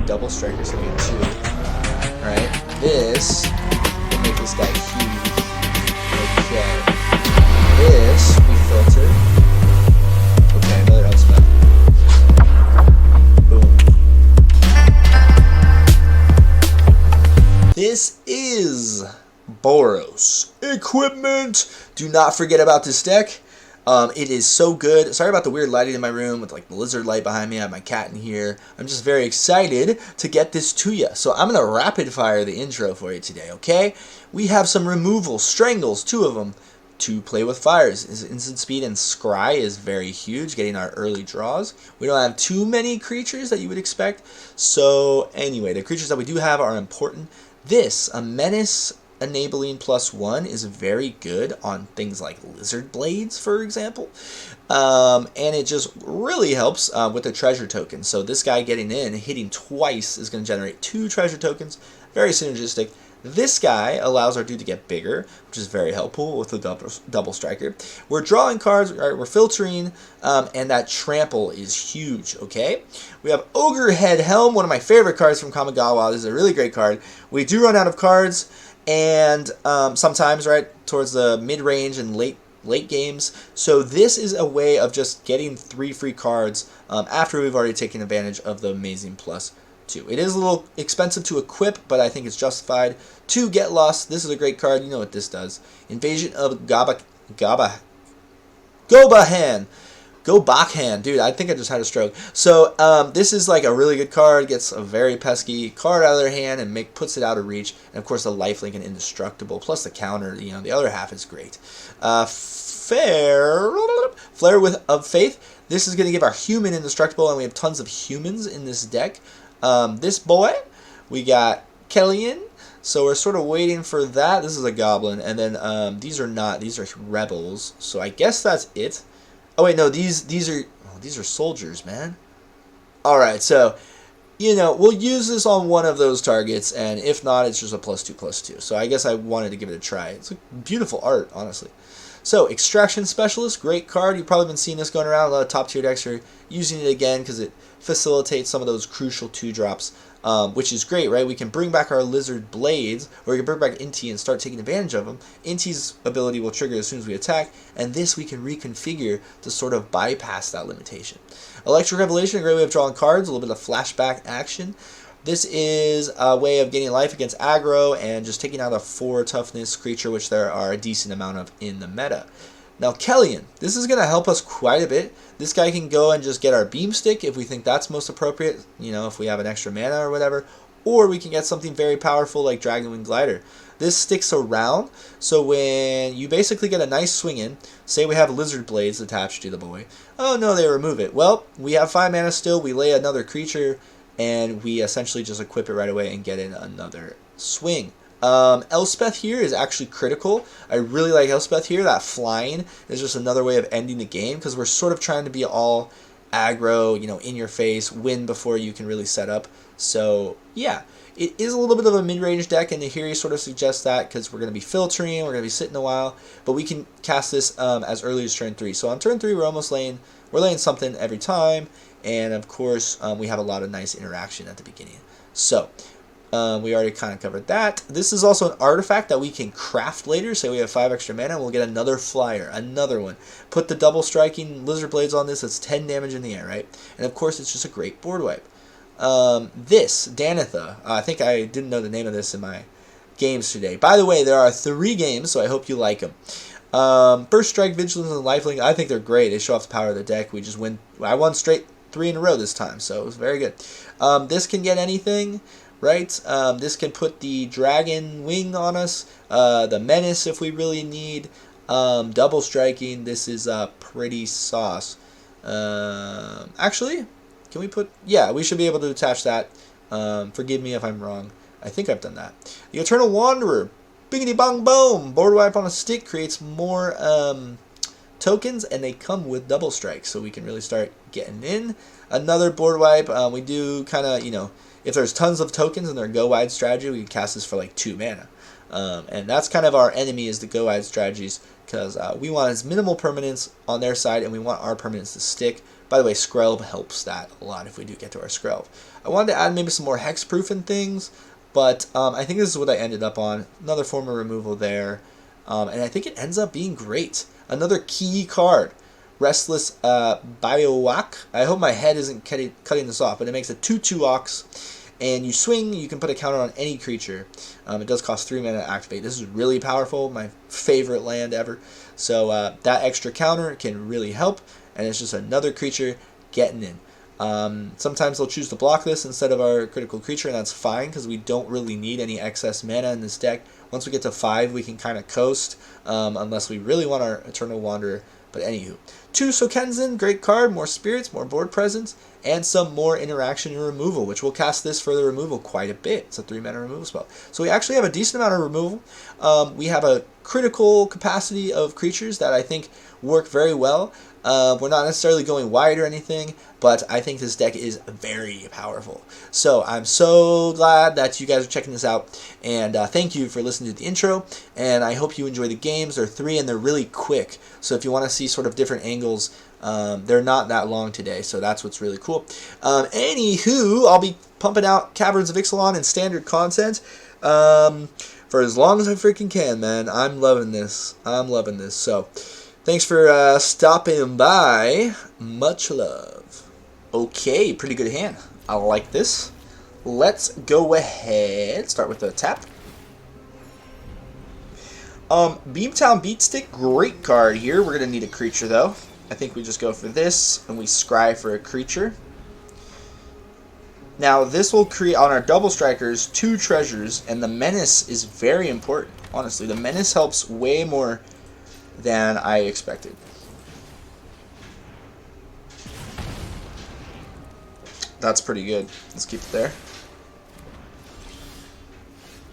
double strike, so we get 2. Alright, this will make this guy huge. Okay. This, we filter. Okay, another Elspeth. Boom. This is Boros equipment. Do not forget about this deck. It is so good. Sorry about the weird lighting in my room with like the lizard light behind me. I have my cat in here. I'm just very excited to get this to you. So I'm going to rapid fire the intro for you today, okay? We have some removals, Strangles, 2 of them, to play with fires. His instant speed and scry is very huge, getting our early draws. We don't have too many creatures that you would expect. So anyway, the creatures that we do have are important. This, a menace enabling +1, is very good on things like lizard blades, for example, and it just really helps with the treasure token. So this guy getting in, hitting twice, is going to generate 2 treasure tokens. Very synergistic. This guy allows our dude to get bigger, which is very helpful with the double striker. We're drawing cards, right? We're filtering, and that trample is huge, okay? We have Ogre-Head Helm, one of my favorite cards from Kamigawa. This is a really great card. We do run out of cards, and sometimes, right, towards the mid-range and late games. So this is a way of just getting 3 free cards after we've already taken advantage of the amazing +2. It is a little expensive to equip, but I think it's justified. To get lost, this is a great card. You know what this does. Invasion of Gobakhan. Gobakhan. Dude, I think I just had a stroke. So this is like a really good card. Gets a very pesky card out of their hand and puts it out of reach. And of course the lifelink and indestructible. Plus the counter, you know, the other half is great. Flare of Faith. This is going to give our human indestructible, and we have tons of humans in this deck. This boy, we got Kellan, so we're sort of waiting for that. This is a goblin, and then these are not. These are rebels, so I guess that's it. Oh wait, no, these are soldiers, man. All right, so you know we'll use this on one of those targets, and if not, it's just a +2/+2. So I guess I wanted to give it a try. It's a beautiful art, honestly. So, Extraction Specialist, great card. You've probably been seeing this going around. A lot of top tier decks are using it again because it facilitates some of those crucial 2-drops, which is great, right? We can bring back our Lizard Blades, or we can bring back Inti and start taking advantage of them. Inti's ability will trigger as soon as we attack, and this we can reconfigure to sort of bypass that limitation. Electric Revelation, a great way of drawing cards, a little bit of flashback action. This is a way of gaining life against aggro and just taking out a 4 toughness creature, which there are a decent amount of in the meta. Now, Kellan, this is going to help us quite a bit. This guy can go and just get our Beamstick if we think that's most appropriate, you know, if we have an extra mana or whatever. Or we can get something very powerful like Dragonwing Glider. This sticks around, so when you basically get a nice swing in, say we have Lizard Blades attached to the boy. Oh no, they remove it. Well, we have 5 mana still, we lay another creature, and we essentially just equip it right away and get in another swing. Elspeth here is actually critical. I really like Elspeth here. That flying is just another way of ending the game because we're sort of trying to be all aggro, you know, in your face, win before you can really set up. So yeah, it is a little bit of a mid-range deck, and Nahiri sort of suggests that because we're going to be filtering, we're going to be sitting a while, but we can cast this as early as turn 3. So on turn 3, we're laying something every time. And of course, we have a lot of nice interaction at the beginning. So, we already kind of covered that. This is also an artifact that we can craft later. Say we have 5 extra mana, and we'll get another flyer, another one. Put the double striking Lizard Blades on this, it's 10 damage in the air, right? And of course, it's just a great board wipe. This, Danitha, I think I didn't know the name of this in my games today. By the way, there are 3 games, so I hope you like them. Burst Strike, Vigilance, and Lifelink, I think they're great. They show off the power of the deck. We just win. I won straight 3 in a row this time, so it was very good. This can get anything, right? This can put the Dragon Wing on us, the Menace if we really need, double striking. This is pretty sauce. Actually, can we put, yeah, we should be able to attach that. Forgive me if I'm wrong. I think I've done that. The Eternal Wanderer, biggity bong boom, board wipe on a stick, creates more tokens, and they come with double strike, so we can really start getting in. Another board wipe, we do kind of, you know, if there's tons of tokens in their go wide strategy, we can cast this for like 2 mana. And that's kind of our enemy, is the go wide strategies, because we want as minimal permanence on their side, and we want our permanence to stick. By the way, Skrevl helps that a lot if we do get to our Skrevl. I wanted to add maybe some more hexproof and things, but I think this is what I ended up on. Another form of removal there, and I think it ends up being great. Another key card, Restless Biovuac. I hope my head isn't cutting this off, but it makes a 2/2 Ox, and you swing, you can put a counter on any creature. It does cost 3 mana to activate. This is really powerful, my favorite land ever. So that extra counter can really help, and it's just another creature getting in. Sometimes they'll choose to block this instead of our critical creature, and that's fine because we don't really need any excess mana in this deck. Once we get to 5, we can kind of coast, unless we really want our Eternal Wanderer. But anywho, 2 Sokenzin, great card, more spirits, more board presence, and some more interaction and removal, which will cast this for the removal quite a bit. It's a 3 mana removal spell. So we actually have a decent amount of removal. We have a critical capacity of creatures that I think work very well. We're not necessarily going wide or anything, but I think this deck is very powerful. So I'm so glad that you guys are checking this out, and thank you for listening to the intro, and I hope you enjoy the games. They're 3 and they're really quick, so if you want to see sort of different angles, they're not that long today, so that's what's really cool. Anywho, I'll be pumping out Caverns of Ixalan and standard content for as long as I freaking can, man. I'm loving this. I'm loving this, so thanks for stopping by. Much love. Okay, pretty good hand. I like this. Let's go ahead. Start with a tap. Beamtown Beamstick, great card here. We're going to need a creature, though. I think we just go for this, and we scry for a creature. Now, this will create, on our double strikers, 2 treasures, and the menace is very important. Honestly, the menace helps way more than I expected. That's pretty good. Let's keep it there.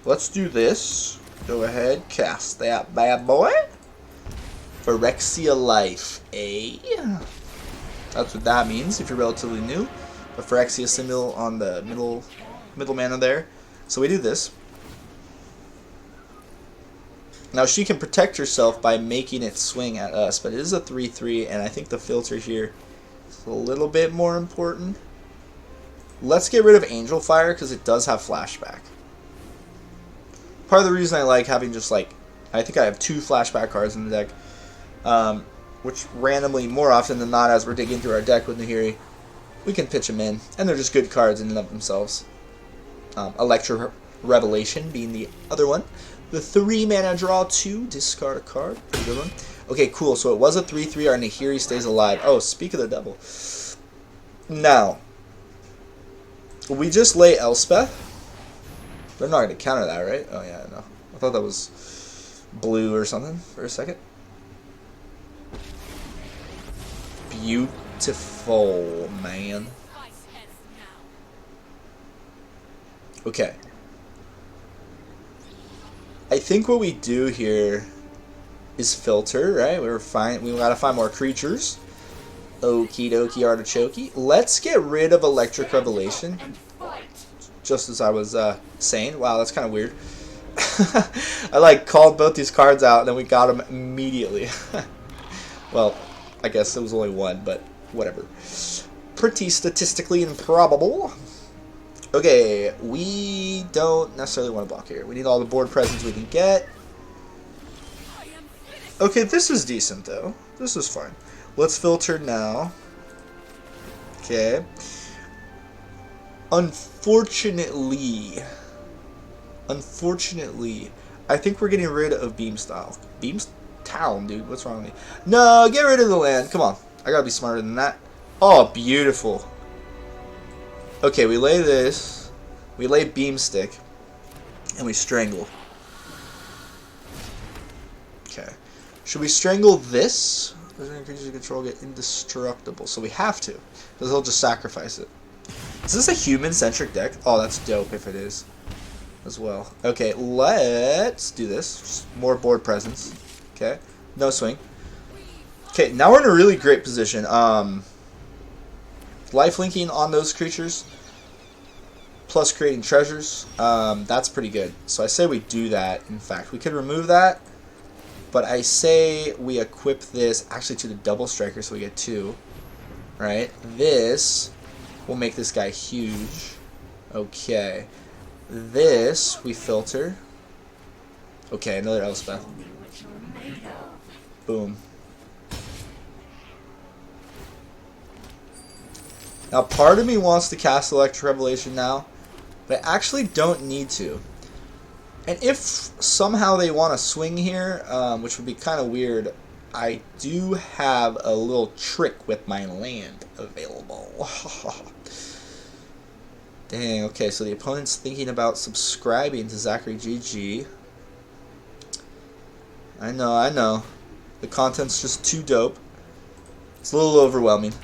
Let's do this. Go ahead, cast that bad boy. Phyrexia Life, eh? That's what that means if you're relatively new. The Phyrexia symbol on the middle mana there. So we do this. Now she can protect herself by making it swing at us, but it is a 3/3, and I think the filter here is a little bit more important. Let's get rid of Angelfire because it does have flashback. Part of the reason I like having just like, I think I have 2 flashback cards in the deck, which randomly, more often than not, as we're digging through our deck with Nahiri, we can pitch them in, and they're just good cards in and of themselves. Electro Revelation being the other one. The 3 mana draw 2, discard a card. Pretty good one. Okay, cool. So it was a 3/3. Our Nahiri stays alive. Oh, speak of the devil. Now, we just lay Elspeth. They're not going to counter that, right? Oh, yeah, no. I thought that was blue or something for a second. Beautiful, man. Okay. I think what we do here is filter, right? We gotta find more creatures. Okie dokie artichokey. Let's get rid of Electric Revelation. Just as I was saying. Wow, that's kind of weird. I like called both these cards out and then we got them immediately. Well, I guess it was only one, but whatever. Pretty statistically improbable. Okay, we don't necessarily want to block here. We need all the board presence we can get. Okay, this is decent, though. This is fine. Let's filter now. Okay. Unfortunately, I think we're getting rid of Beamstyle. Beamtown, dude. What's wrong with me? No, get rid of the land. Come on. I gotta be smarter than that. Oh, beautiful. Okay, we lay this, we lay Beamstick, and we Strangle. Okay. Should we Strangle this? Does any creatures you control get indestructible? So we have to, because they'll just sacrifice it. Is this a human-centric deck? Oh, that's dope if it is, as well. Okay, let's do this. Just more board presence. Okay, no swing. Okay, now we're in a really great position. Lifelinking on those creatures, plus creating treasures, that's pretty good. So I say we do that. In fact, we could remove that, but I say we equip this actually to the double striker so we get 2. right? This will make this guy huge. Okay. This we filter. Okay, another Elspeth. Boom. Now, part of me wants to cast Electric Revelation now, but I actually don't need to. And if somehow they want to swing here, which would be kind of weird, I do have a little trick with my land available. Dang, okay, so the opponent's thinking about subscribing to Zachary GG. I know. The content's just too dope. It's a little overwhelming.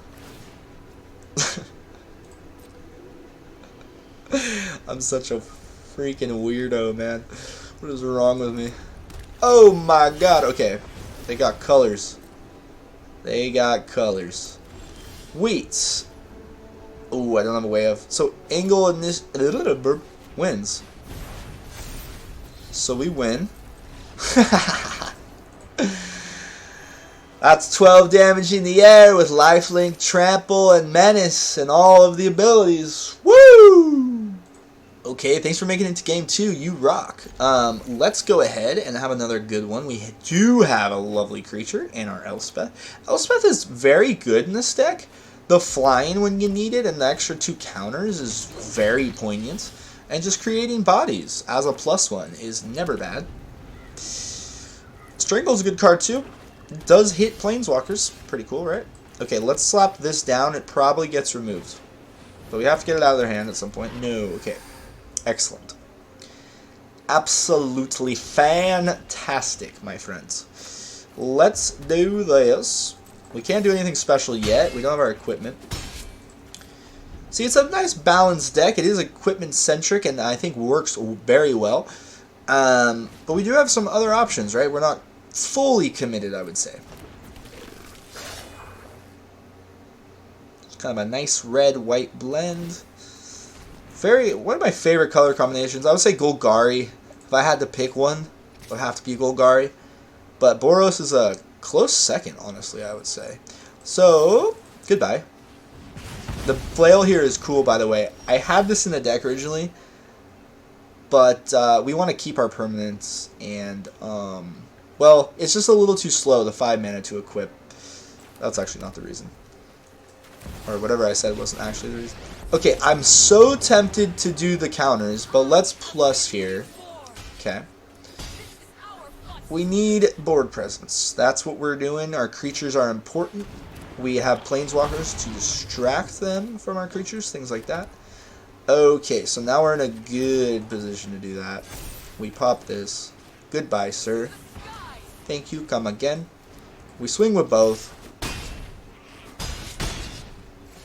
I'm such a freaking weirdo, man. What is wrong with me? Oh my god, okay. They got colors. They got colors. Wheats. Ooh, I don't have a way of... So, Angle in this... wins. So we win. That's 12 damage in the air with Lifelink, Trample, and Menace, and all of the abilities. Woo! Okay, thanks for making it to game 2. You rock. Let's go ahead and have another good one. We do have a lovely creature in our Elspeth. Elspeth is very good in this deck. The flying when you need it and the extra 2 counters is very poignant. And just creating bodies as a +1 is never bad. Strangle's a good card too. It does hit Planeswalkers. Pretty cool, right? Okay, let's slap this down. It probably gets removed. But we have to get it out of their hand at some point. No, okay. Excellent. Absolutely fantastic, my friends. Let's do this. We can't do anything special yet. We don't have our equipment. See, it's a nice balanced deck. It is equipment-centric and I think works very well. But we do have some other options, right? We're not fully committed, I would say. It's kind of a nice red-white blend. One of my favorite color combinations. I would say Golgari. If I had to pick one, it would have to be Golgari. But Boros is a close second, honestly, I would say. So, goodbye. The flail here is cool, by the way. I had this in the deck originally, but we want to keep our permanents, and, well, it's just a little too slow, the 5 mana to equip. That's actually not the reason. Or whatever I said wasn't actually the reason. Okay, I'm so tempted to do the counters, but let's plus here. Okay. We need board presence. That's what we're doing. Our creatures are important. We have Planeswalkers to distract them from our creatures, things like that. Okay, so now we're in a good position to do that. We pop this. Goodbye, sir. Thank you, come again. We swing with both.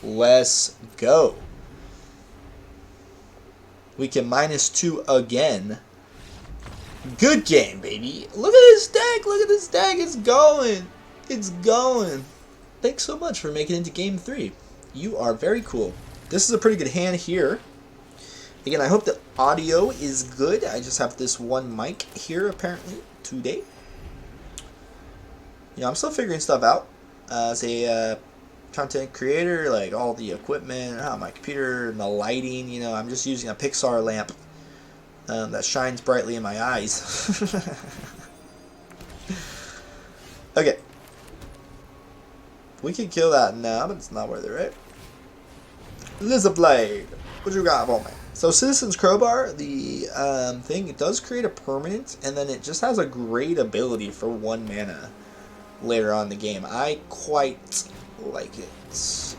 Let's go. We can -2 again. Good game, baby. Look at this deck. Look at this deck. It's going. It's going. Thanks so much for making it into game 3. You are very cool. This is a pretty good hand here. Again, I hope the audio is good. I just have this one mic here, apparently, today. You know, I'm still figuring stuff out. As a content creator, like all the equipment, my computer, and the lighting, you know, I'm just using a Pixar lamp that shines brightly in my eyes. Okay. We can kill that now, but it's not worth it, right? Lizard Blade. What you got for me? So Citizen's Crowbar, the thing, it does create a permanent, and then it just has a great ability for 1 mana later on in the game. I quite like it.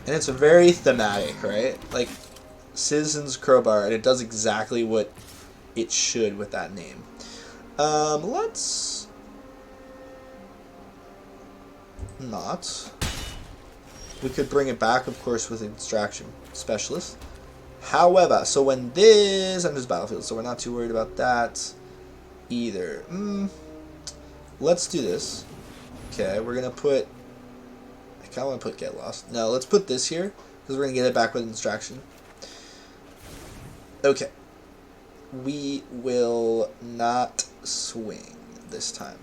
And it's very thematic, right? Like, Citizen's Crowbar, and it does exactly what it should with that name. Let's not. We could bring it back, of course, with a Distraction Specialist. However, so when this enters battlefield, so we're not too worried about that either. Let's do this. Okay, we're going to put... I kind of want to put Get Lost. No, let's put this here, because we're going to get it back with a Distraction. Okay. We will not swing this time.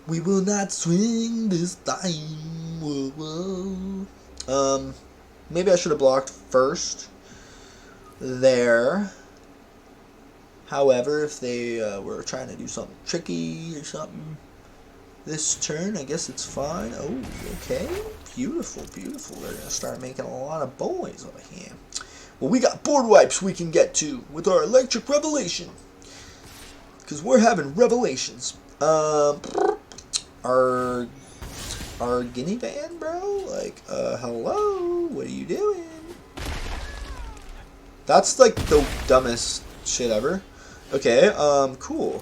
We will not swing this time. Whoa, whoa. Maybe I should have blocked first there. However, if they were trying to do something tricky or something this turn, I guess it's fine. Oh, okay. Beautiful, beautiful. They're going to start making a lot of boys over here. Well, we got board wipes we can get to with our electric revelation. Because we're having revelations. Our guinea van, bro? Like, hello? What are you doing? That's like the dumbest shit ever. Okay, cool.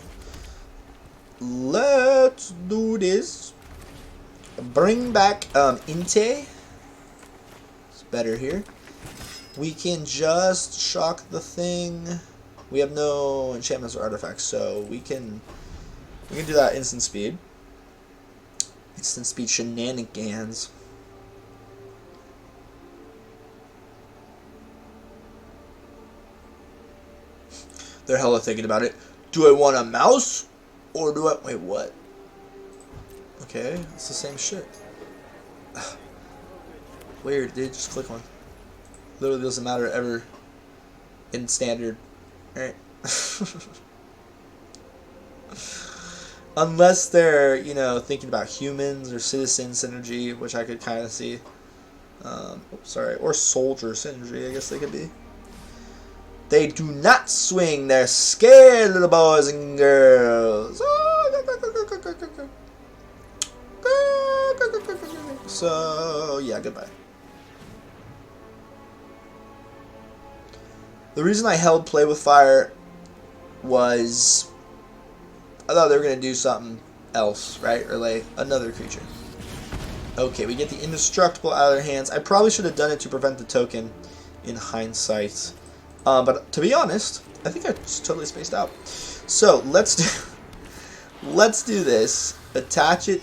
Let's do this. Bring back Inti. It's better here. We can just shock the thing. We have no enchantments or artifacts, so we can do that instant speed. Instant speed shenanigans. They're hella thinking about it. Do I want a mouse? Or do I... Wait, what? Okay, it's the same shit. Weird, dude. Just click one. Literally doesn't matter ever in standard. Alright. Unless they're, you know, thinking about humans or citizen synergy, which I could kind of see. Sorry. Or soldier synergy, I guess they could be. They do not swing. They're scared, little boys and girls. So, yeah, goodbye. The reason I held play with fire was I thought they were going to do something else, right? Or like another creature. Okay, we get the indestructible out of their hands. I probably should have done it to prevent the token in hindsight. But to be honest, I think I just totally spaced out. So let's do this. Attach it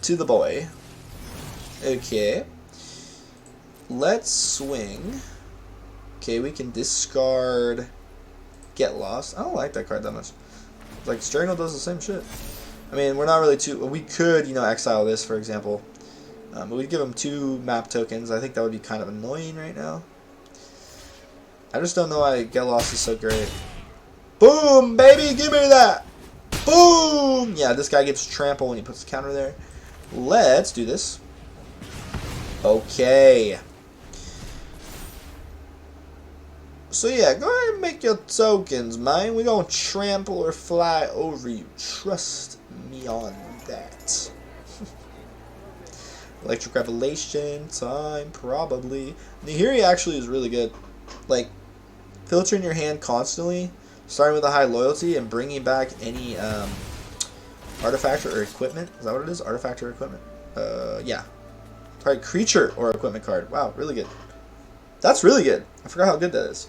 to the boy. Okay. Let's swing. Okay, we can discard Get Lost. I don't like that card that much. Like Strangle does the same shit. I mean, we're not really too. We could, you know, exile this, for example. But we'd give him 2 map tokens. I think that would be kind of annoying right now. I just don't know why Get Lost is so great. Boom, baby, give me that. Boom. Yeah, this guy gets trample when he puts the counter there. Let's do this. Okay. So yeah, go ahead and make your tokens, man. We're gonna trample or fly over you. Trust me on that. Electric Revelation time, probably. Nahiri actually is really good. Like, filtering your hand constantly, starting with a high loyalty, and bringing back any artifact or equipment. Is that what it is? Artifact or equipment? Yeah. Alright, creature or equipment card. Wow, really good. That's really good. I forgot how good that is.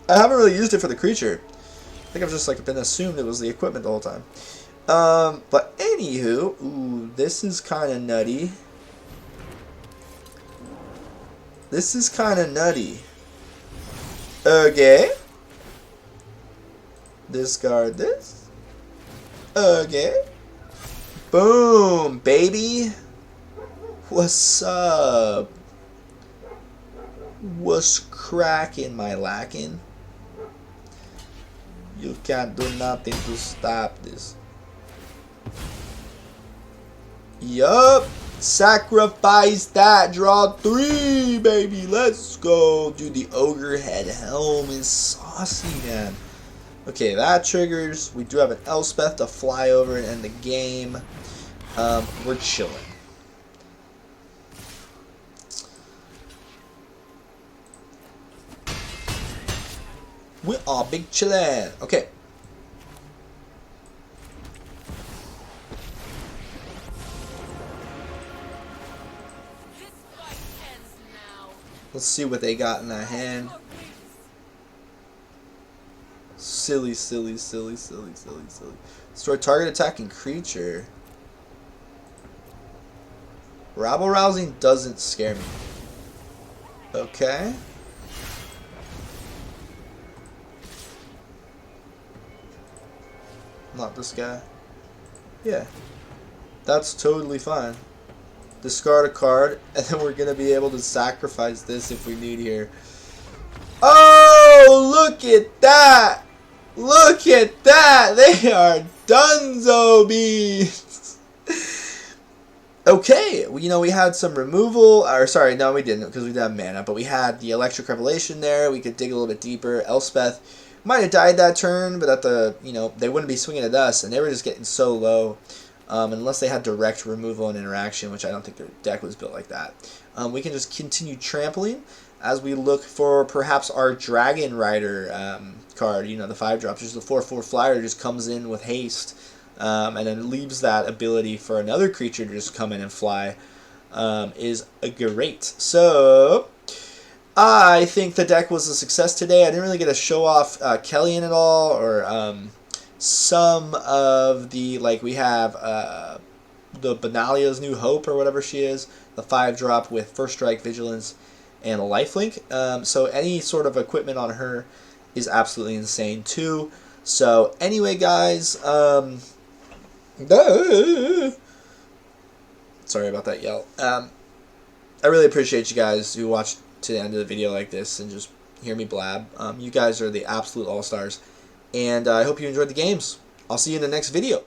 I haven't really used it for the creature. I think I've just like been assumed it was the equipment the whole time. But anywho, ooh, this is kind of nutty. This is kind of nutty. Okay. Discard this. Okay. Boom, baby. What's up? What's cracking, my lacking? You can't do nothing to stop this. Yup. Sacrifice that. Draw 3, baby. Let's go. Dude, the Ogre-Head Helm is saucy, man. Okay, that triggers. We do have an Elspeth to fly over and end the game. We're chilling. We are big chillin'. Okay. Let's see what they got in their hand. Silly, silly, silly, silly, silly, silly. Destroy target attacking creature. Rabble rousing doesn't scare me. Okay. Not this guy. Yeah. That's totally fine. Discard a card, and then we're going to be able to sacrifice this if we need here. Oh, look at that! Look at that! They are dunzo beasts! Okay, you know, we had some removal, or sorry, no we didn't, because we didn't have mana, but we had the Electric Revelation there. We could dig a little bit deeper. Elspeth might have died that turn, but at the, you know, they wouldn't be swinging at us, and they were just getting so low. Unless they had direct removal and interaction, which I don't think their deck was built like that. We can just continue trampling as we look for perhaps our Dragon Rider card, you know, the 5-drop. Just the 4/4 flyer just comes in with haste, and then leaves that ability for another creature to just come in and fly, is great. So I think the deck was a success today. I didn't really get to show off Kellan at all, or some of the, like, we have the Benalia's New Hope, or whatever she is, the 5-drop with First Strike, Vigilance, and a lifelink. So any sort of equipment on her is absolutely insane too. So anyway, guys, sorry about that yell. I really appreciate you guys who watched to the end of the video like this and just hear me blab. You guys are the absolute all-stars. And I hope you enjoyed the games. I'll see you in the next video.